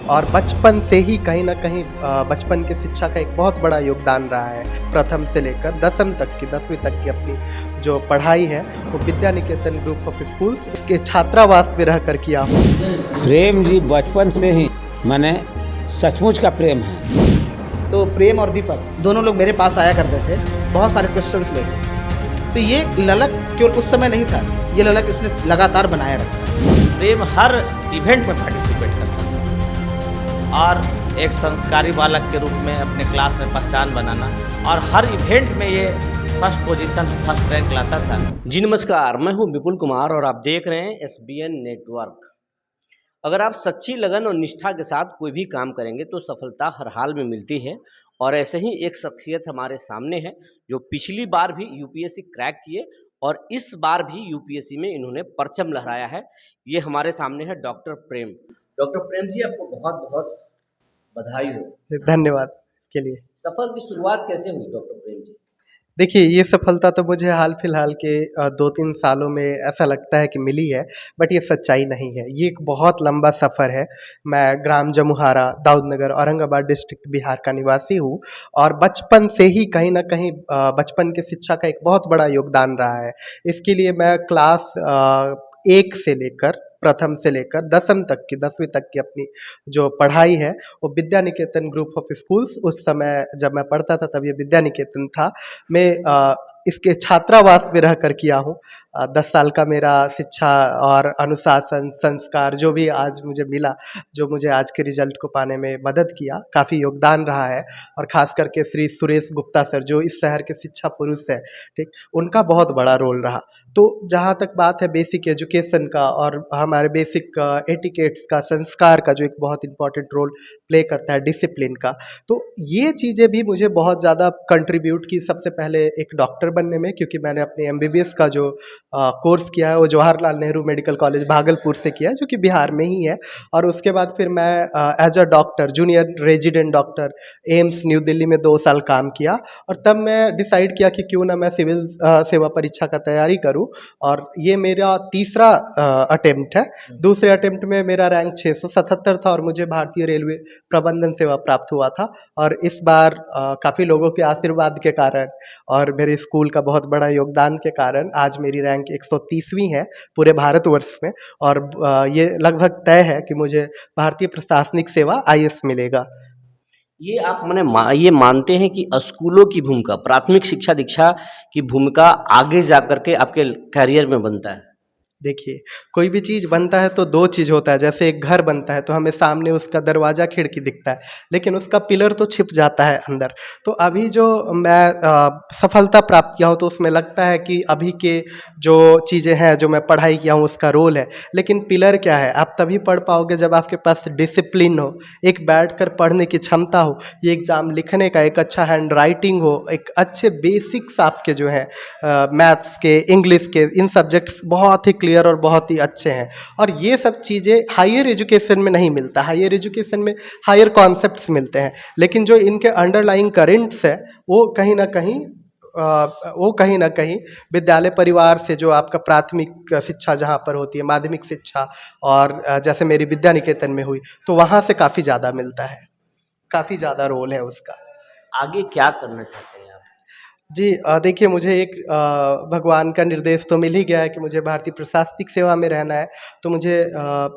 और बचपन से ही कहीं न कहीं बचपन की शिक्षा का एक बहुत बड़ा योगदान रहा है। प्रथम से लेकर 10वीं तक की अपनी जो पढ़ाई है वो Vidya Niketan group of schools के छात्रावास में रह कर किया हूँ। प्रेम जी बचपन से ही मैंने सचमुच का प्रेम है। तो प्रेम और दीपक दोनों लोग मेरे पास आया करते थे बहुत सारे क्वेश्चंस लेके। तो ये ललक केवल उस समय नहीं था, ये ललक इसने लगातार बनाया रखा। प्रेम हर इवेंट में पार्टिसिपेट करता था और एक संस्कारी बालक के रूप में अपने क्लास में पहचान बनाना और हर इवेंट में ये फर्स्ट पोजीशन, फर्स्ट रैंक लाता था। जी नमस्कार, मैं हूं विपुल कुमार और आप देख रहे हैं SBN नेटवर्क। अगर आप सच्ची लगन और निष्ठा के साथ कोई भी काम करेंगे तो सफलता हर हाल में मिलती है। और ऐसे ही एक शख्सियत हमारे सामने है जो पिछली बार भी UPSC क्रैक किए और इस बार भी UPSC में इन्होंने परचम लहराया है। ये हमारे सामने है डॉक्टर प्रेम। डॉक्टर प्रेम जी, आपको बहुत बहुत बधाई हो। धन्यवाद के लिए। सफर की शुरुआत कैसे हुई डॉक्टर प्रेम जी? देखिए, ये सफलता तो मुझे हाल-फिलहाल के 2-3 सालों में ऐसा लगता है कि मिली है, बट ये सच्चाई नहीं है। ये एक बहुत लंबा सफ़र है। मैं ग्राम जमुहारा, दाऊदनगर, औरंगाबाद डिस्ट्रिक्ट बिहार का निवासी हूँ और बचपन से ही कहीं न कहीं बचपन की शिक्षा का एक बहुत बड़ा योगदान रहा है। इसके लिए मैं क्लास 1 से लेकर प्रथम से लेकर 10वीं तक की अपनी जो पढ़ाई है वो Vidya Niketan group of schools, उस समय जब मैं पढ़ता था तब ये विद्या निकेतन था, मैं इसके छात्रावास में रह कर किया हूँ। 10 साल का मेरा शिक्षा और अनुशासन, संस्कार जो भी आज मुझे मिला, जो मुझे आज के रिजल्ट को पाने में मदद किया, काफ़ी योगदान रहा है। और ख़ास करके श्री सुरेश गुप्ता सर जो इस शहर के शिक्षा पुरुष हैं, ठीक, उनका बहुत बड़ा रोल रहा। तो जहाँ तक बात है बेसिक एजुकेशन का और हमारे बेसिक एटिकेट्स का, संस्कार का जो एक बहुत इम्पोर्टेंट रोल प्ले करता है, डिसिप्लिन का, तो ये चीज़ें भी मुझे बहुत ज़्यादा कंट्रीब्यूट की सबसे पहले एक डॉक्टर बनने में, क्योंकि मैंने अपने MBBS का जो कोर्स किया है वो जवाहरलाल नेहरू मेडिकल कॉलेज भागलपुर से किया है जो कि बिहार में ही है। और उसके बाद फिर मैं as a doctor, junior resident doctor AIIMS New Delhi में 2 साल काम किया और तब मैं डिसाइड किया कि क्यों ना मैं सिविल सेवा परीक्षा का तैयारी करूं। और ये मेरा तीसरा अटेम्प्ट है। दूसरे अटेम्प्ट में मेरा रैंक 677 था और मुझे भारतीय रेलवे प्रबंधन सेवा प्राप्त हुआ था। और इस बार काफ़ी लोगों के आशीर्वाद के कारण और मेरे स्कूल का बहुत बड़ा योगदान के कारण आज मेरी रैंक 130वीं है पूरे भारतवर्ष में। और ये लगभग तय है कि मुझे भारतीय प्रशासनिक सेवा IAS मिलेगा। ये आप ये मानते हैं कि स्कूलों की भूमिका, प्राथमिक शिक्षा दीक्षा की भूमिका आगे जाकर के आपके करियर में बनता है? देखिए, कोई भी चीज़ बनता है तो 2 चीज़ होता है। जैसे एक घर बनता है तो हमें सामने उसका दरवाज़ा खिड़की दिखता है, लेकिन उसका पिलर तो छिप जाता है अंदर। तो अभी जो मैं सफलता प्राप्त किया हूँ तो उसमें लगता है कि अभी के जो चीज़ें हैं, जो मैं पढ़ाई किया हूँ उसका रोल है। लेकिन पिलर क्या है? आप तभी पढ़ पाओगे जब आपके पास डिसिप्लिन हो, एक बैठकर पढ़ने की क्षमता हो, ये एग्ज़ाम लिखने का एक अच्छा हैंड राइटिंग हो, एक अच्छे बेसिक्स आपके जो हैं मैथ्स के, इंग्लिश के, इन सब्जेक्ट्स बहुत ही क्लियर और बहुत ही अच्छे हैं। और ये सब चीज़ें हायर एजुकेशन में नहीं मिलता। हायर एजुकेशन में हायर कॉन्सेप्ट्स मिलते हैं, लेकिन जो इनके अंडरलाइंग करेंट्स है वो कहीं ना कहीं विद्यालय परिवार से, जो आपका प्राथमिक शिक्षा जहाँ पर होती है, माध्यमिक शिक्षा, और जैसे मेरी विद्या निकेतन में हुई तो वहाँ से काफ़ी ज़्यादा मिलता है, काफ़ी ज़्यादा रोल है उसका। आगे क्या करना चाहते हैं आप? जी देखिए, मुझे एक भगवान का निर्देश तो मिल ही गया है कि मुझे भारतीय प्रशासनिक सेवा में रहना है। तो मुझे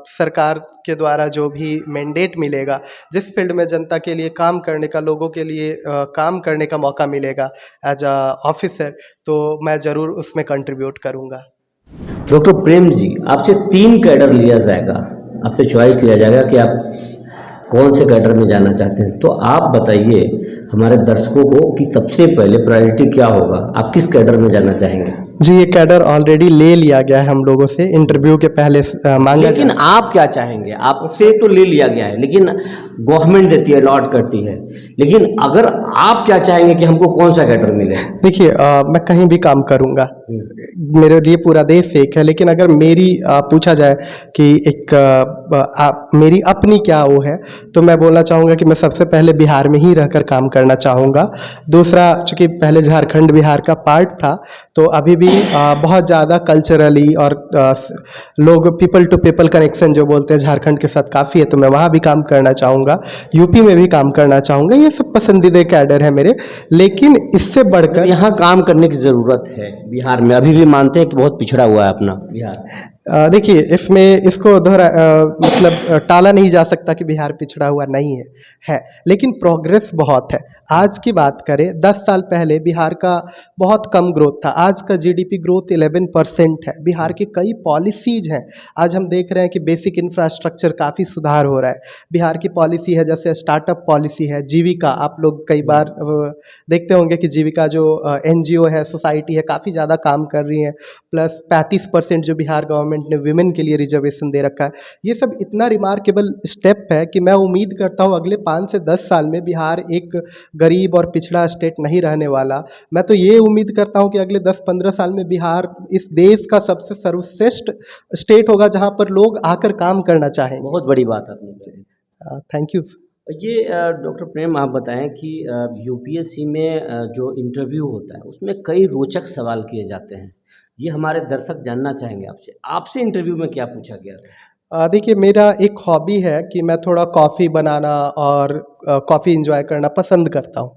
सरकार के द्वारा जो भी मैंडेट मिलेगा, जिस फील्ड में जनता के लिए काम करने का, लोगों के लिए काम करने का मौका मिलेगा एज अ ऑफिसर, तो मैं ज़रूर उसमें कंट्रीब्यूट करूँगा। डॉक्टर प्रेम जी, आपसे 3 कैडर लिया जाएगा, आपसे चॉइस लिया जाएगा कि आप कौन से कैडर में जाना चाहते हैं। तो आप बताइए हमारे दर्शकों को कि सबसे पहले प्रायोरिटी क्या होगा, आप किस कैडर में जाना चाहेंगे? जी, ये कैडर ऑलरेडी ले लिया गया है हम लोगों से, इंटरव्यू के पहले मांगा। लेकिन आप क्या चाहेंगे? आपसे तो ले लिया गया है, लेकिन गवर्नमेंट देती है, अलॉट करती है, लेकिन अगर आप क्या चाहेंगे कि हमको कौन सा कैडर मिले? देखिए मैं कहीं भी काम करूँगा, मेरे लिए पूरा देश एक है, लेकिन अगर मेरी पूछा जाए कि एक मेरी अपनी क्या वो है, तो मैं बोलना चाहूँगा कि मैं सबसे पहले बिहार में ही रहकर काम करना चाहूँगा। दूसरा, चूँकि पहले झारखंड बिहार का पार्ट था, तो अभी भी बहुत ज़्यादा कल्चरली और लोग पीपल टू पीपल कनेक्शन जो बोलते हैं झारखंड के साथ काफ़ी है, तो मैं वहाँ भी काम करना चाहूँगा, यूपी में भी काम करना चाहूँगा। ये सब पसंदीदा कैडर है मेरे, लेकिन इससे बढ़कर यहाँ काम करने की ज़रूरत है बिहार में, अभी भी मानते हैं कि बहुत पिछड़ा हुआ है अपना बिहार? देखिए इसमें इसको मतलब टाला नहीं जा सकता कि बिहार पिछड़ा हुआ नहीं है, लेकिन प्रोग्रेस बहुत है। आज की बात करें, 10 साल पहले बिहार का बहुत कम ग्रोथ था, आज का जीडीपी ग्रोथ 11% है। बिहार की कई पॉलिसीज़ हैं, आज हम देख रहे हैं कि बेसिक इंफ्रास्ट्रक्चर काफ़ी सुधार हो रहा है। बिहार की पॉलिसी है, जैसे स्टार्टअप पॉलिसी है, जीविका, आप लोग कई बार देखते होंगे कि जीविका जो एनजीओ है, सोसाइटी है, काफ़ी ज़्यादा काम कर रही है। प्लस 35% जो बिहार गवर्नमेंट ने विमेन के लिए रिजर्वेशन दे रखा है। ये सब इतना रिमार्केबल स्टेप है कि मैं उम्मीद करता हूँ अगले 5 से 10 साल में बिहार एक गरीब और पिछड़ा स्टेट नहीं रहने वाला। मैं तो ये उम्मीद करता हूँ कि अगले 10-15 साल में बिहार इस देश का सबसे सर्वश्रेष्ठ स्टेट होगा जहाँ पर लोग आकर काम करना चाहेंगे। बहुत बड़ी बात आपने कही। Thank you. ये डॉक्टर प्रेम, आप बताएं कि यूपीएससी में जो इंटरव्यू होता है उसमें कई रोचक सवाल किए जाते हैं, ये हमारे दर्शक जानना चाहेंगे आपसे। आपसे इंटरव्यू में क्या पूछा गया था? देखिए मेरा एक हॉबी है कि मैं थोड़ा कॉफ़ी बनाना और कॉफ़ी एंजॉय करना पसंद करता हूँ,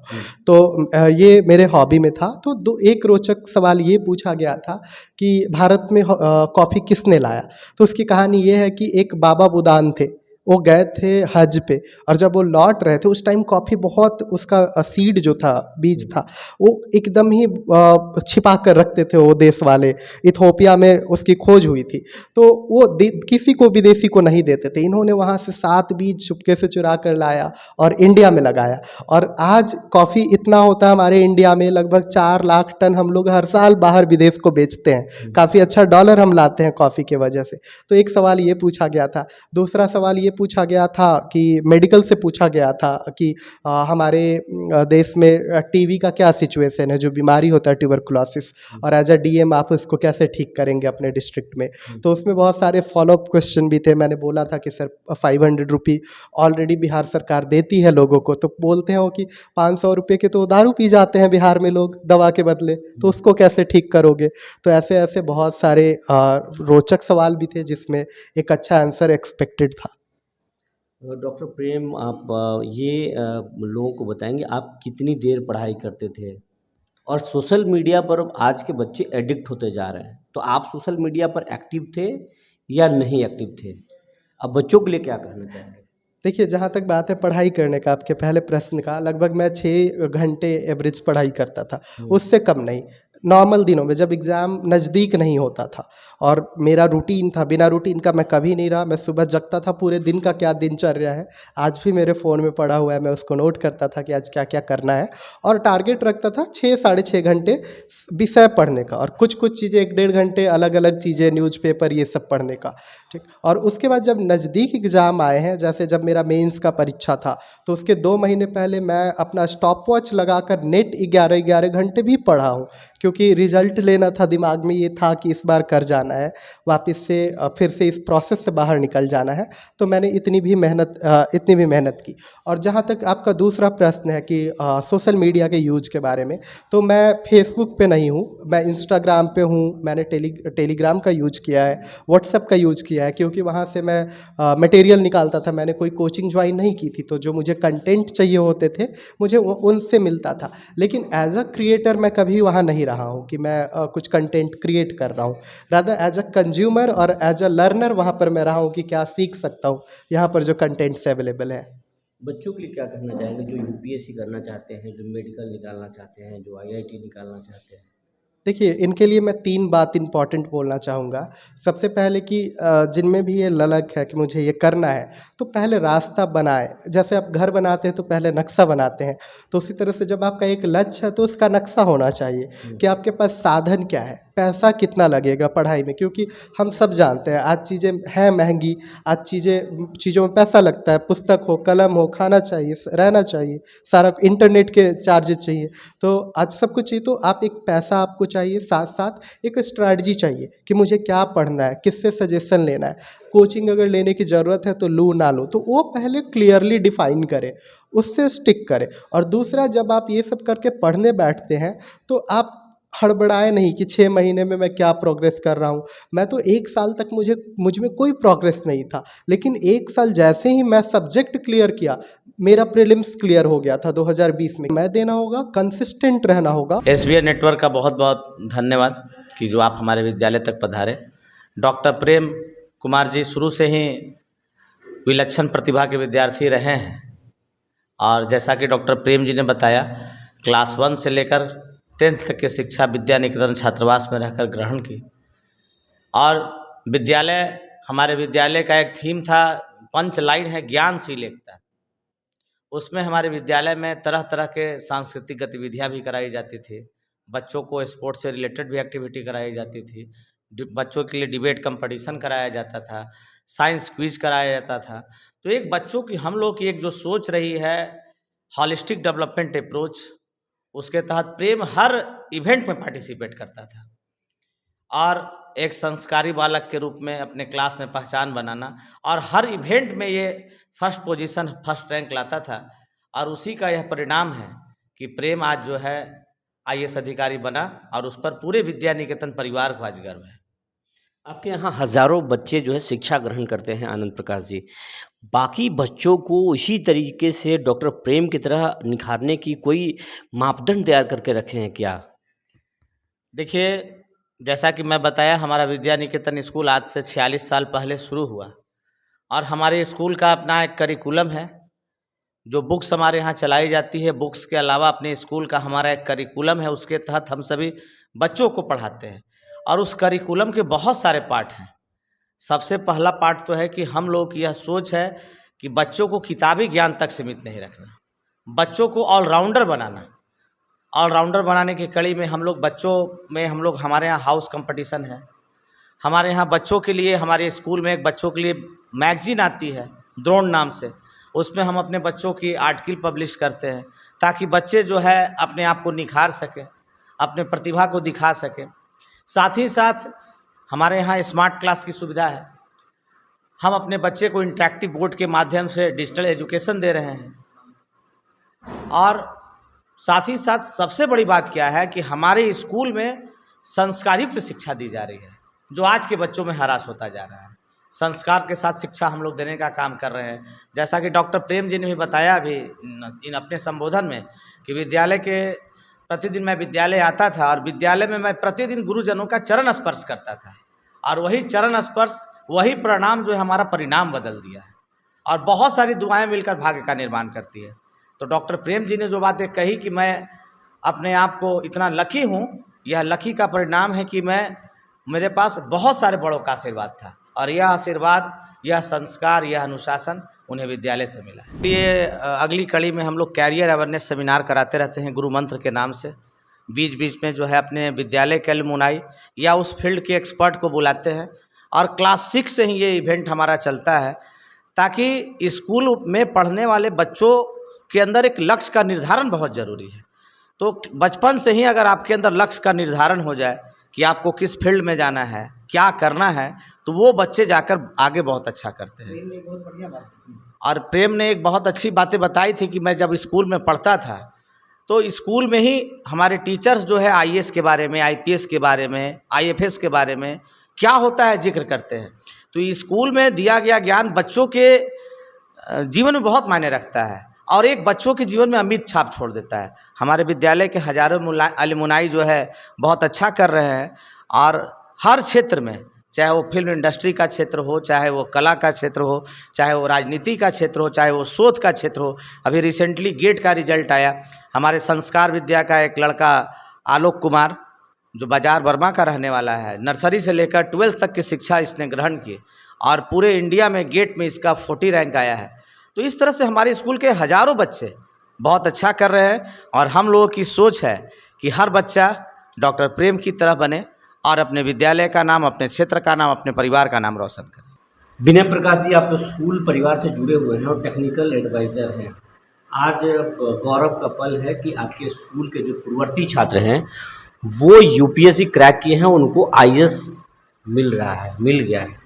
तो ये मेरे हॉबी में था। तो एक रोचक सवाल ये पूछा गया था कि भारत में कॉफ़ी किसने लाया। तो उसकी कहानी ये है कि एक बाबा बुदान थे, वो गए थे हज पे, और जब वो लौट रहे थे उस टाइम कॉफ़ी बहुत, उसका सीड जो था, बीज था, वो एकदम ही छिपा कर रखते थे वो देश वाले। इथोपिया में उसकी खोज हुई थी, तो वो किसी को विदेशी को नहीं देते थे। इन्होंने वहाँ से 7 बीज चुपके से चुरा कर लाया और इंडिया में लगाया, और आज कॉफ़ी इतना होता है हमारे इंडिया में, लगभग 4 लाख टन हम लोग हर साल बाहर विदेश को बेचते हैं। काफ़ी अच्छा डॉलर हम लाते हैं कॉफ़ी के वजह से। तो एक सवाल ये पूछा गया था। दूसरा सवाल ये पूछा गया था कि मेडिकल से पूछा गया था कि हमारे देश में टीबी का क्या सिचुएशन है, जो बीमारी होता है ट्यूबरकुलोसिस, और एज अ डीएम आप उसको कैसे ठीक करेंगे अपने डिस्ट्रिक्ट में। तो उसमें बहुत सारे फॉलोअप क्वेश्चन भी थे। मैंने बोला था कि सर 500 रुपये ऑलरेडी बिहार सरकार देती है लोगों को, तो बोलते हैं वो कि 500 रुपये के तो दारू पी जाते हैं बिहार में लोग दवा के बदले, तो उसको कैसे ठीक करोगे। तो ऐसे ऐसे बहुत सारे रोचक सवाल भी थे जिसमें एक अच्छा आंसर एक्सपेक्टेड था। डॉक्टर प्रेम, आप ये लोगों को बताएंगे आप कितनी देर पढ़ाई करते थे, और सोशल मीडिया पर आज के बच्चे एडिक्ट होते जा रहे हैं, तो आप सोशल मीडिया पर एक्टिव थे या नहीं एक्टिव थे? अब बच्चों के लिए क्या कहना चाहेंगे? देखिए, जहाँ तक बात है पढ़ाई करने का, आपके पहले प्रश्न का, लगभग मैं 6 घंटे एवरेज पढ़ाई करता था, उससे कम नहीं। नॉर्मल दिनों में जब एग्ज़ाम नज़दीक नहीं होता था, और मेरा रूटीन था, बिना रूटीन का मैं कभी नहीं रहा। मैं सुबह जगता था, पूरे दिन का क्या दिनचर्या है आज भी मेरे फ़ोन में पड़ा हुआ है, मैं उसको नोट करता था कि आज क्या क्या करना है, और टारगेट रखता था 6 साढ़े 6 घंटे विषय पढ़ने का, और कुछ कुछ चीज़ें 1-1.5 घंटे अलग अलग चीज़ें, न्यूज़पेपर, ये सब पढ़ने का, ठीक। और उसके बाद जब नज़दीक एग्ज़ाम आए हैं, जैसे जब मेरा मेंस का परीक्षा था, तो उसके 2 महीने पहले मैं अपना स्टॉप वॉच लगाकर नेट 11-11 घंटे भी पढ़ा हूँ, क्योंकि रिजल्ट लेना था। दिमाग में ये था कि इस बार कर जाना है, वापस से फिर से इस प्रोसेस से बाहर निकल जाना है। तो मैंने इतनी भी मेहनत की। और जहाँ तक आपका दूसरा प्रश्न है कि सोशल मीडिया के यूज के बारे में, तो मैं फेसबुक पे नहीं हूँ, मैं इंस्टाग्राम पे हूँ। मैंने टेलीग्राम का यूज किया है, व्हाट्सएप का यूज किया है, क्योंकि वहाँ से मैं मटेरियल निकालता था। मैंने कोई कोचिंग ज्वाइन नहीं की थी, तो जो मुझे कंटेंट चाहिए होते थे मुझे उनसे मिलता था। लेकिन एज अ क्रिएटर मैं कभी वहाँ नहीं रहा हूँ कि मैं कुछ कंटेंट क्रिएट कर रहा हूँ। रादर एज अ कंज्यूमर और एज अ लर्नर वहाँ पर मैं रहा हूँ कि क्या सीख सकता हूँ यहाँ पर जो कंटेंट्स अवेलेबल है। बच्चों के लिए क्या कहना चाहेंगे जो यूपीएससी करना चाहते हैं, जो मेडिकल निकालना चाहते हैं, जो आईआईटी निकालना चाहते हैं? देखिए, इनके लिए मैं 3 बात इम्पॉर्टेंट बोलना चाहूँगा। सबसे पहले कि जिनमें भी ये ललक है कि मुझे ये करना है, तो पहले रास्ता बनाएँ। जैसे आप घर बनाते हैं तो पहले नक्शा बनाते हैं, तो उसी तरह से जब आपका एक लक्ष्य है तो उसका नक्शा होना चाहिए कि आपके पास साधन क्या है। पैसा कितना लगेगा पढ़ाई में, क्योंकि हम सब जानते हैं आज चीज़ें हैं महंगी, आज चीज़ों में पैसा लगता है, पुस्तक हो, कलम हो, खाना चाहिए, रहना चाहिए, सारा इंटरनेट के चार्जेस चाहिए, तो आज सब कुछ चाहिए। तो आप एक पैसा आपको चाहिए, साथ साथ एक स्ट्रैटेजी चाहिए कि मुझे क्या पढ़ना है, किससे सजेशन लेना है, कोचिंग अगर लेने की ज़रूरत है तो लूँ ना लूँ, तो वो पहले क्लियरली डिफाइन करें, उससे स्टिक करें। और दूसरा, जब आप ये सब करके पढ़ने बैठते हैं तो आप हड़बड़ाए नहीं कि 6 महीने में मैं क्या प्रोग्रेस कर रहा हूँ। मैं तो 1 साल तक मुझ में कोई प्रोग्रेस नहीं था, लेकिन 1 साल जैसे ही मैं सब्जेक्ट क्लियर किया, मेरा प्रीलिम्स क्लियर हो गया था 2020 में। मैं देना होगा, कंसिस्टेंट रहना होगा। SBN नेटवर्क का बहुत बहुत धन्यवाद कि जो आप हमारे विद्यालय तक पधारे। डॉक्टर प्रेम कुमार जी शुरू से ही विलक्षण प्रतिभा के विद्यार्थी रहे हैं, और जैसा कि डॉक्टर प्रेम जी ने बताया, क्लास 1 से लेकर 10th तक की शिक्षा विद्या निकेतन छात्रावास में रहकर ग्रहण की। और हमारे विद्यालय का एक थीम था, पंच लाइन है, ज्ञानशील एकता। उसमें हमारे विद्यालय में तरह तरह के सांस्कृतिक गतिविधियां भी कराई जाती थी, बच्चों को स्पोर्ट्स से रिलेटेड भी एक्टिविटी कराई जाती थी, बच्चों के लिए डिबेट कंपटीशन कराया जाता था, साइंस क्विज कराया जाता था। तो एक बच्चों की, हम लोग की एक जो सोच रही है हॉलिस्टिक डेवलपमेंट अप्रोच, उसके तहत प्रेम हर इवेंट में पार्टिसिपेट करता था, और एक संस्कारी बालक के रूप में अपने क्लास में पहचान बनाना, और हर इवेंट में ये फर्स्ट पोजीशन, फर्स्ट रैंक लाता था। और उसी का यह परिणाम है कि प्रेम आज जो है IAS अधिकारी बना, और उस पर पूरे विद्या निकेतन परिवार को आज गर्व है। आपके यहाँ हज़ारों बच्चे जो है शिक्षा ग्रहण करते हैं आनंद प्रकाश जी, बाकी बच्चों को इसी तरीके से डॉक्टर प्रेम की तरह निखारने की कोई मापदंड तैयार करके रखे हैं क्या? देखिए, जैसा कि मैं बताया, हमारा विद्या निकेतन स्कूल आज से 46 साल पहले शुरू हुआ, और हमारे स्कूल का अपना एक करिकुलम है, जो बुक्स हमारे यहाँ चलाई जाती है। बुक्स के अलावा अपने स्कूल का हमारा एक करिकुलम है, उसके तहत हम सभी बच्चों को पढ़ाते हैं, और उस करिकुलम के बहुत सारे पार्ट हैं। सबसे पहला पार्ट तो है कि हम लोग की यह सोच है कि बच्चों को किताबी ज्ञान तक सीमित नहीं रखना, बच्चों को ऑलराउंडर बनाना। ऑलराउंडर बनाने की कड़ी में हमारे यहाँ हाउस कंपटीशन है। हमारे यहाँ बच्चों के लिए, हमारे स्कूल में एक बच्चों के लिए मैगजीन आती है द्रोण नाम से, उसमें हम अपने बच्चों की आर्टिकल पब्लिश करते हैं, ताकि बच्चे जो है अपने आप को निखार सकें, अपने प्रतिभा को दिखा सकें। साथ ही साथ हमारे यहाँ स्मार्ट क्लास की सुविधा है। हम अपने बच्चे को इंटरेक्टिव बोर्ड के माध्यम से डिजिटल एजुकेशन दे रहे हैं। और साथ ही साथ सबसे बड़ी बात क्या है कि हमारे स्कूल में संस्कारयुक्त शिक्षा दी जा रही है, जो आज के बच्चों में हरास होता जा रहा है। संस्कार के साथ शिक्षा हम लोग देने का काम कर रहे हैं। जैसा कि डॉक्टर प्रेम जी ने भी बताया अभी इन अपने संबोधन में कि प्रतिदिन मैं विद्यालय आता था, और विद्यालय में मैं प्रतिदिन गुरुजनों का चरण स्पर्श करता था, और वही चरण स्पर्श, वही प्रणाम जो है हमारा परिणाम बदल दिया है, और बहुत सारी दुआएं मिलकर भाग्य का निर्माण करती है। तो डॉक्टर प्रेम जी ने जो बातें कही कि मैं अपने आप को इतना लकी हूँ, यह लकी का परिणाम है कि मेरे पास बहुत सारे बड़ों का आशीर्वाद था, और यह आशीर्वाद, यह संस्कार, यह अनुशासन उन्हें विद्यालय से मिला है। ये अगली कड़ी में हम लोग कैरियर अवेयरनेस सेमिनार कराते रहते हैं गुरु मंत्र के नाम से। बीच बीच में जो है अपने विद्यालय के अलुमनाई या उस फील्ड के एक्सपर्ट को बुलाते हैं, और क्लास 6 से ही ये इवेंट हमारा चलता है, ताकि स्कूल में पढ़ने वाले बच्चों के अंदर एक लक्ष्य का निर्धारण बहुत ज़रूरी है। तो बचपन से ही अगर आपके अंदर लक्ष्य का निर्धारण हो जाए कि आपको किस फील्ड में जाना है, क्या करना है, तो वो बच्चे जाकर आगे बहुत अच्छा करते हैं। और प्रेम ने एक बहुत अच्छी बातें बताई थी कि मैं जब स्कूल में पढ़ता था, तो स्कूल में ही हमारे टीचर्स जो है IAS के बारे में, IPS के बारे में, IFS के बारे में क्या होता है जिक्र करते हैं। तो स्कूल में दिया गया ज्ञान बच्चों के जीवन में बहुत मायने रखता है, और एक बच्चों के जीवन में अमिट छाप छोड़ देता है। हमारे विद्यालय के हजारों अलुमनाई जो है बहुत अच्छा कर रहे हैं, और हर क्षेत्र में, चाहे वो फिल्म इंडस्ट्री का क्षेत्र हो, चाहे वो कला का क्षेत्र हो, चाहे वो राजनीति का क्षेत्र हो, चाहे वो शोध का क्षेत्र हो। अभी रिसेंटली गेट का रिजल्ट आया, हमारे संस्कार विद्या का एक लड़का आलोक कुमार, जो बाजार वर्मा का रहने वाला है, नर्सरी से लेकर 12th तक की शिक्षा इसने ग्रहण की, और पूरे इंडिया में गेट में इसका 40 रैंक आया है। तो इस तरह से हमारे स्कूल के हजारों बच्चे बहुत अच्छा कर रहे हैं, और हम लोगों की सोच है कि हर बच्चा डॉक्टर प्रेम की तरह बने, और अपने विद्यालय का नाम, अपने क्षेत्र का नाम, अपने परिवार का नाम रोशन करें। विनय प्रकाश जी, आप तो स्कूल परिवार से जुड़े हुए हैं और टेक्निकल एडवाइज़र हैं। आज गौरव का पल है कि आपके स्कूल के जो पूर्ववर्ती छात्र हैं वो यूपीएससी क्रैक किए हैं, उनको आईएएस मिल गया है।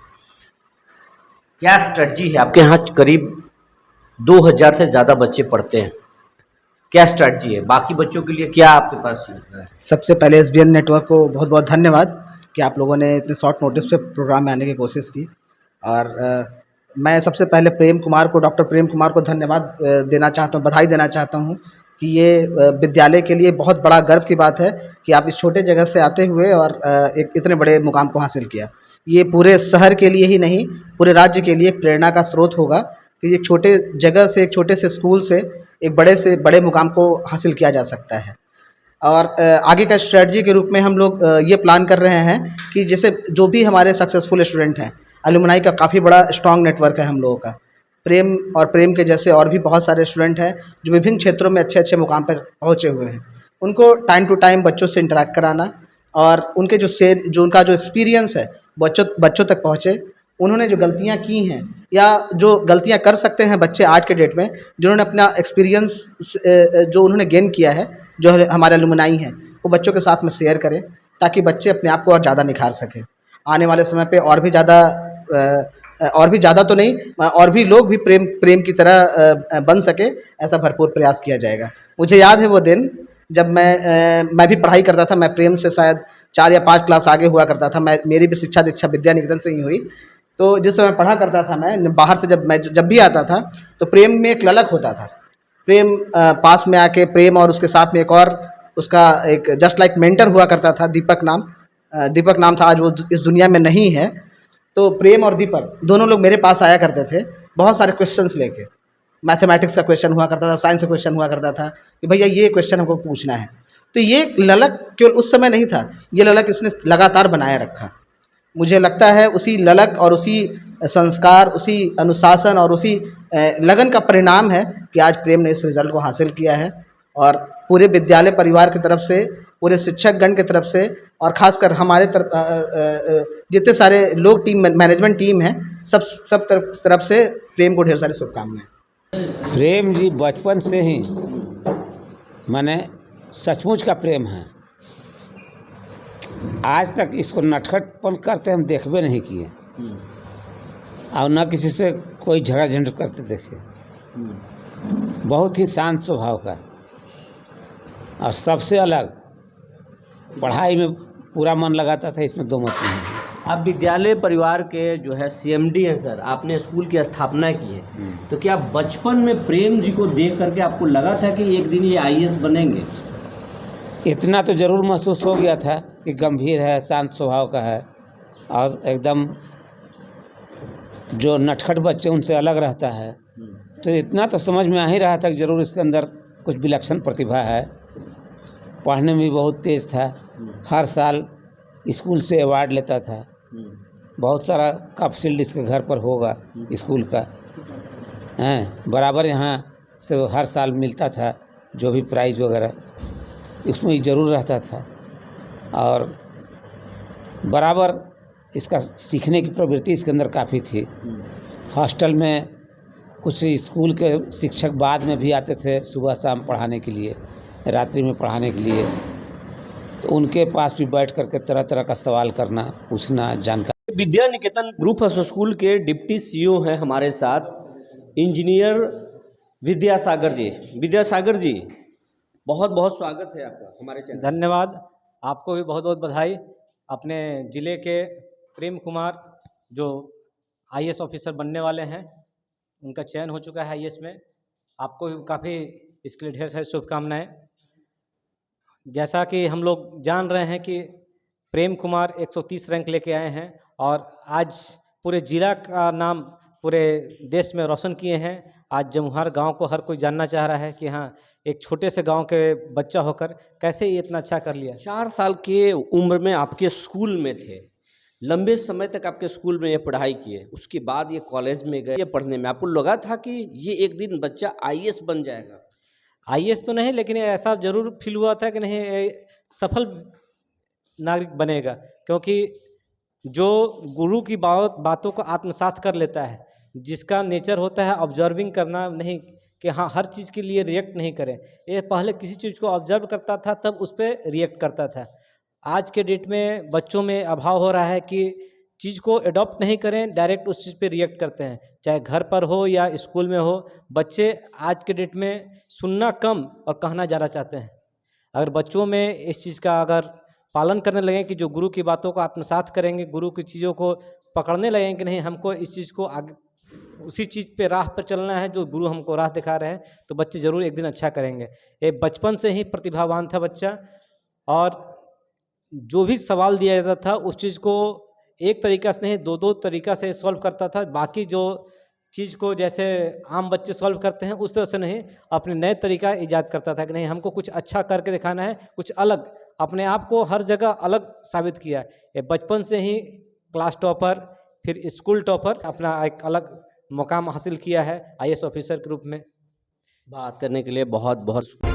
क्या स्ट्रेटजी है आपके यहाँ? करीब 2000 से ज़्यादा बच्चे पढ़ते हैं, क्या स्ट्रेटजी है? बाकी बच्चों के लिए क्या आपके पास योजना है? सबसे पहले एसबीएन नेटवर्क को बहुत बहुत धन्यवाद कि आप लोगों ने इतने शॉर्ट नोटिस पे प्रोग्राम में आने की कोशिश की। और मैं सबसे पहले डॉक्टर प्रेम कुमार को धन्यवाद देना चाहता हूँ, बधाई देना चाहता हूँ कि ये विद्यालय के लिए बहुत बड़ा गर्व की बात है कि आप इस छोटे जगह से आते हुए और एक इतने बड़े मुकाम को हासिल किया। ये पूरे शहर के लिए ही नहीं, पूरे राज्य के लिए एक प्रेरणा का स्रोत होगा कि एक छोटे जगह से, एक छोटे से स्कूल से एक बड़े से बड़े मुकाम को हासिल किया जा सकता है। और आगे का स्ट्रेटजी के रूप में हम लोग ये प्लान कर रहे हैं कि जैसे जो भी हमारे सक्सेसफुल स्टूडेंट हैं, अलुमनाई का काफ़ी बड़ा स्ट्रॉन्ग नेटवर्क है हम लोगों का। प्रेम के जैसे और भी बहुत सारे स्टूडेंट हैं जो विभिन्न क्षेत्रों में अच्छे अच्छे मुकाम पर पहुँचे हुए हैं। उनको टाइम टू टाइम बच्चों से इंटरेक्ट कराना और उनके उनका जो एक्सपीरियंस है बच्चों तक पहुँचे। उन्होंने जो गलतियाँ की हैं या जो गलतियाँ कर सकते हैं बच्चे आज के डेट में, जिन्होंने अपना एक्सपीरियंस जो उन्होंने गेन किया है, जो हमारे अलुमनाई हैं, वो बच्चों के साथ में शेयर करें ताकि बच्चे अपने आप को और ज़्यादा निखार सकें। आने वाले समय पे और भी ज़्यादा तो नहीं, और भी लोग भी प्रेम की तरह बन सके, ऐसा भरपूर प्रयास किया जाएगा। मुझे याद है वो दिन जब मैं भी पढ़ाई करता था। मैं प्रेम से शायद 4 या 5 क्लास आगे हुआ करता था। मेरी भी शिक्षा दीक्षा विद्या निकेतन से ही हुई। तो जिस समय पढ़ा करता था मैं बाहर से, जब भी आता था तो प्रेम में एक ललक होता था। प्रेम पास में आके प्रेम और उसके साथ में एक और उसका एक जस्ट लाइक मेंटर हुआ करता था, दीपक नाम था। आज वो इस दुनिया में नहीं है। तो प्रेम और दीपक दोनों लोग मेरे पास आया करते थे बहुत सारे क्वेश्चंस लेके। मैथमेटिक्स का क्वेश्चन हुआ करता था, साइंस का क्वेश्चन हुआ करता था कि भैया ये क्वेश्चन हमको पूछना है। तो ये ललक केवल उस समय नहीं था, ये ललक इसने लगातार बनाए रखा। मुझे लगता है उसी ललक और उसी संस्कार, उसी अनुशासन और उसी लगन का परिणाम है कि आज प्रेम ने इस रिज़ल्ट को हासिल किया है। और पूरे विद्यालय परिवार की तरफ से, पूरे शिक्षकगण की तरफ से और ख़ासकर हमारे जितने सारे लोग मैनेजमेंट टीम है, सब तरफ से प्रेम को ढेर सारी शुभकामनाएं। प्रेम जी बचपन से ही माने सचमुच का प्रेम है। आज तक इसको नटखटपन करते हम देखबे नहीं किए और न किसी से कोई झगड़ा झंझट करते देखे। बहुत ही शांत स्वभाव का और सबसे अलग पढ़ाई में पूरा मन लगाता था, इसमें दो मत नहीं है। आप विद्यालय परिवार के जो है सीएमडी हैं सर, आपने स्कूल की स्थापना की है, तो क्या बचपन में प्रेम जी को देख करके आपको लगा था कि एक दिन ये आईएएस बनेंगे? इतना तो ज़रूर महसूस हो गया था कि गंभीर है, शांत स्वभाव का है और एकदम जो नटखट बच्चे उनसे अलग रहता है। तो इतना तो समझ में आ ही रहा था कि ज़रूर इसके अंदर कुछ विलक्षण प्रतिभा है। पढ़ने में भी बहुत तेज़ था, हर साल स्कूल से अवार्ड लेता था। बहुत सारा कप शील्ड इसके घर पर होगा स्कूल का, हैं बराबर यहाँ से हर साल मिलता था जो भी प्राइज़ वगैरह, उसमें ही ज़रूर रहता था। और बराबर इसका सीखने की प्रवृत्ति इसके अंदर काफ़ी थी। हॉस्टल में कुछ स्कूल के शिक्षक बाद में भी आते थे सुबह शाम पढ़ाने के लिए, रात्रि में पढ़ाने के लिए, तो उनके पास भी बैठ करके तरह तरह का सवाल करना, पूछना, जानकारी। Vidya Niketan group of school के डिप्टी सीईओ हैं हमारे साथ, इंजीनियर विद्यासागर जी। विद्यासागर जी, बहुत बहुत स्वागत है आपका हमारे चैनल। धन्यवाद, आपको भी बहुत बहुत बधाई। अपने ज़िले के प्रेम कुमार जो आईएएस ऑफिसर बनने वाले हैं, उनका चयन हो चुका है आईएएस में। आपको भी काफ़ी इसके लिए ढेर सारी शुभकामनाएं। जैसा कि हम लोग जान रहे हैं कि प्रेम कुमार 130 रैंक लेके आए हैं और आज पूरे ज़िला का नाम पूरे देश में रोशन किए हैं। आज जमुहार गांव को हर कोई जानना चाह रहा है कि हाँ, एक छोटे से गांव के बच्चा होकर कैसे ये इतना अच्छा कर लिया। 4 साल के उम्र में आपके स्कूल में थे, लंबे समय तक आपके स्कूल में ये पढ़ाई किए, उसके बाद ये कॉलेज में गए, ये पढ़ने में आपको लगा था कि ये एक दिन बच्चा आईएएस बन जाएगा? आईएएस तो नहीं, लेकिन ऐसा ज़रूर फील हुआ था कि नहीं, सफल नागरिक बनेगा, क्योंकि जो गुरु की बातों को आत्मसात कर लेता है, जिसका नेचर होता है ऑब्जर्विंग करना, नहीं कि हाँ हर चीज़ के लिए रिएक्ट नहीं करें। ये पहले किसी चीज़ को ऑब्जर्व करता था तब उस पर रिएक्ट करता था। आज के डेट में बच्चों में अभाव हो रहा है कि चीज़ को अडॉप्ट नहीं करें, डायरेक्ट उस चीज़ पे रिएक्ट करते हैं, चाहे घर पर हो या स्कूल में हो। बच्चे आज के डेट में सुनना कम और कहना ज़्यादा चाहते हैं। अगर बच्चों में इस चीज़ का अगर पालन करने लगें कि जो गुरु की बातों को आत्मसात करेंगे, गुरु की चीज़ों को पकड़ने लगेंगे कि नहीं हमको इस चीज़ को आगे उसी चीज़ पे राह पर चलना है जो गुरु हमको राह दिखा रहे हैं, तो बच्चे ज़रूर एक दिन अच्छा करेंगे। ये बचपन से ही प्रतिभावान था बच्चा, और जो भी सवाल दिया जाता था उस चीज़ को एक तरीका से नहीं, दो तरीका से सॉल्व करता था। बाकी जो चीज़ को जैसे आम बच्चे सॉल्व करते हैं उस तरह से नहीं, अपने नए तरीका ईजाद करता था कि नहीं हमको कुछ अच्छा करके दिखाना है, कुछ अलग, अपने आप को हर जगह अलग साबित किया। ये बचपन से ही क्लास टॉपर, फिर स्कूल टॉपर, अपना एक अलग मुकाम हासिल किया है IAS ऑफिसर के रूप में। बात करने के लिए बहुत बहुत